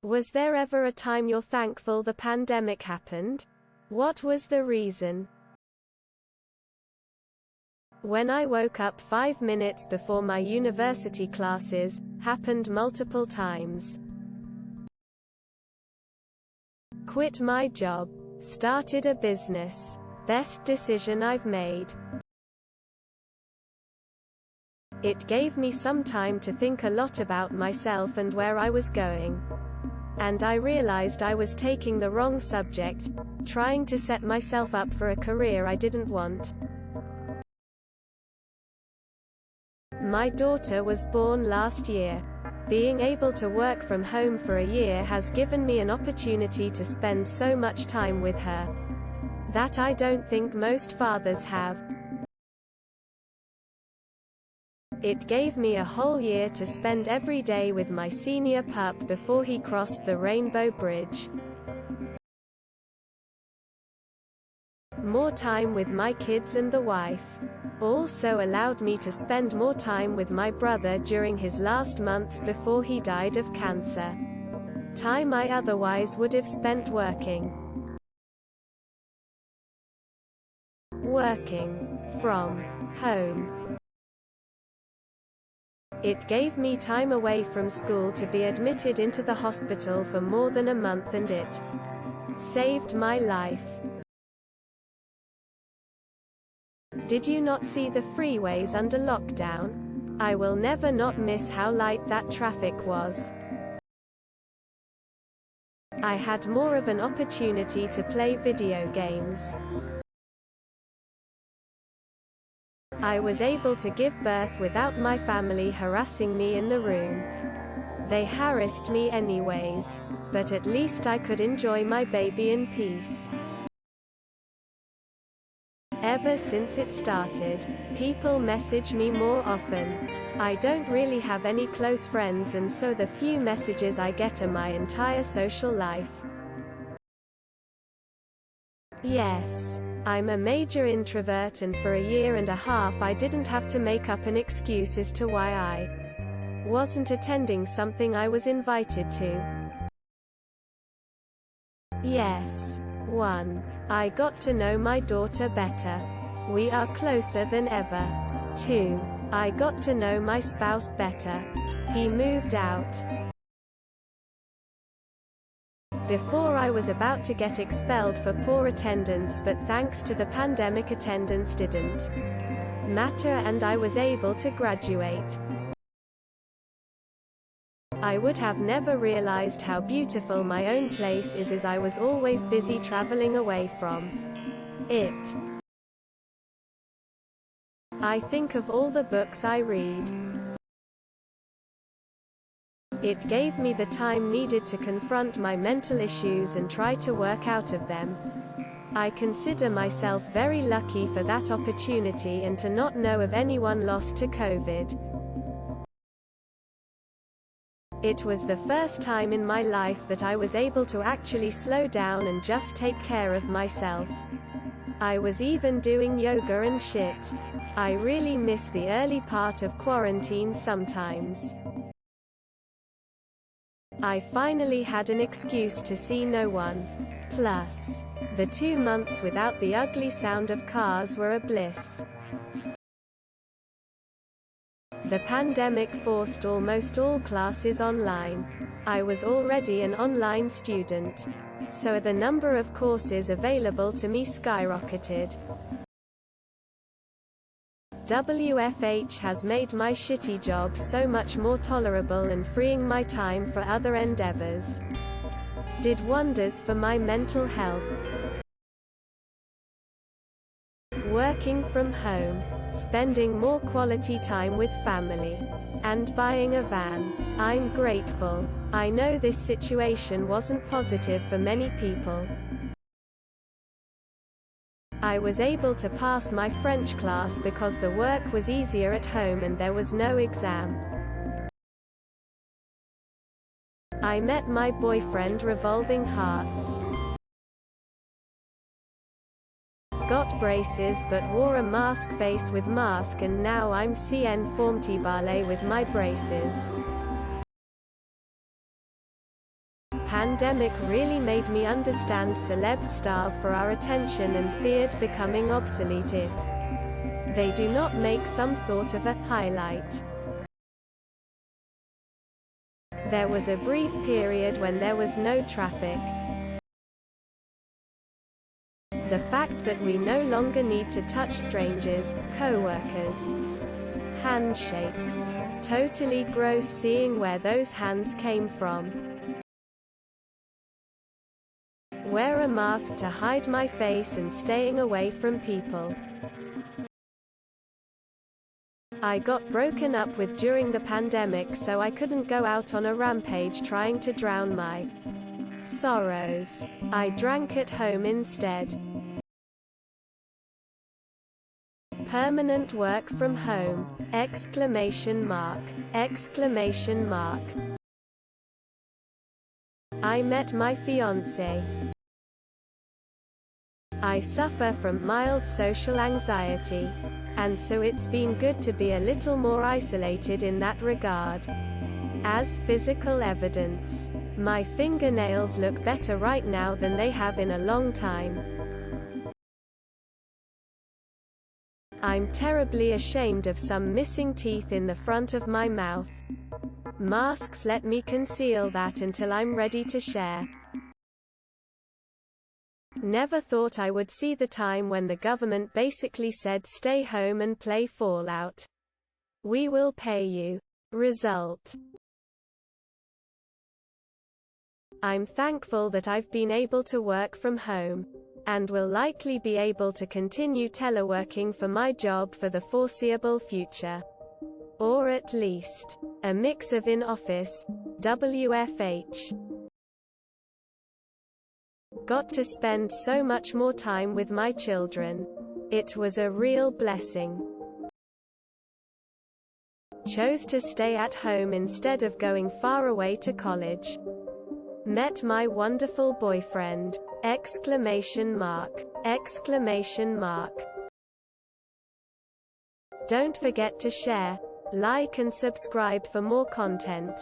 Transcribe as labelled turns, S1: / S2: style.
S1: Was there ever a time you're thankful the pandemic happened? What was the reason? When I woke up 5 minutes before my university classes, happened multiple times. Quit my job. Started a business. Best decision I've made. It gave me some time to think a lot about myself and where I was going. And I realized I was taking the wrong subject, trying to set myself up for a career I didn't want. My daughter was born last year. Being able to work from home for a year has given me an opportunity to spend so much time with her that I don't think most fathers have. It gave me a whole year to spend every day with my senior pup before he crossed the Rainbow Bridge. More time with my kids and the wife. Also allowed me to spend more time with my brother during his last months before he died of cancer. Time I otherwise would have spent working. Working from home. It gave me time away from school to be admitted into the hospital for more than a month, and it saved my life. Did you not see the freeways under lockdown? I will never not miss how light that traffic was. I had more of an opportunity to play video games. I was able to give birth without my family harassing me in the room. They harassed me anyways, but at least I could enjoy my baby in peace. Ever since it started, people message me more often. I don't really have any close friends, and so the few messages I get are my entire social life. Yes, I'm a major introvert, and for a year and a half I didn't have to make up an excuse as to why I wasn't attending something I was invited to. Yes. 1. I got to know my daughter better. We are closer than ever. 2. I got to know my spouse better. He moved out. Before I was about to get expelled for poor attendance, but thanks to the pandemic attendance didn't matter and I was able to graduate. I would have never realized how beautiful my own place is, as I was always busy traveling away from it. I think of all the books I read. It gave me the time needed to confront my mental issues and try to work out of them. I consider myself very lucky for that opportunity and to not know of anyone lost to COVID. It was the first time in my life that I was able to actually slow down and just take care of myself. I was even doing yoga and shit. I really miss the early part of quarantine sometimes. I finally had an excuse to see no one. Plus, the 2 months without the ugly sound of cars were a bliss. The pandemic forced almost all classes online. I was already an online student, so the number of courses available to me skyrocketed. WFH has made my shitty job so much more tolerable and freeing my time for other endeavors. Did wonders for my mental health. Working from home, spending more quality time with family, and buying a van. I'm grateful. I know this situation wasn't positive for many people. I was able to pass my French class because the work was easier at home and there was no exam. I met my boyfriend Revolving Hearts. Got braces but wore a mask face with mask, and now I'm CN Formty Ballet with my braces. pandemic really made me understand celebs starve for our attention and feared becoming obsolete if they do not make some sort of a highlight. There was a brief period when there was no traffic. The fact that we no longer need to touch strangers, co-workers, handshakes. Totally gross seeing where those hands came from. Wear a mask to hide my face and staying away from people I got broken up with during the pandemic, so I couldn't go out on a rampage trying to drown my sorrows. I drank at home instead. Permanent work from home! Exclamation mark! Exclamation mark! I met my fiancé. I suffer from mild social anxiety, and so it's been good to be a little more isolated in that regard. As physical evidence, my fingernails look better right now than they have in a long time. I'm terribly ashamed of some missing teeth in the front of my mouth. Masks let me conceal that until I'm ready to share. Never thought I would see the time when the government basically said stay home and play Fallout. We will pay you. Result. I'm thankful that I've been able to work from home, and will likely be able to continue teleworking for my job for the foreseeable future. Or at least, a mix of in-office, WFH. Got to spend so much more time with my children. It was a real blessing. Chose to stay at home instead of going far away to college. Met my wonderful boyfriend! Exclamation mark! Exclamation mark! Don't forget to share, like and subscribe for more content.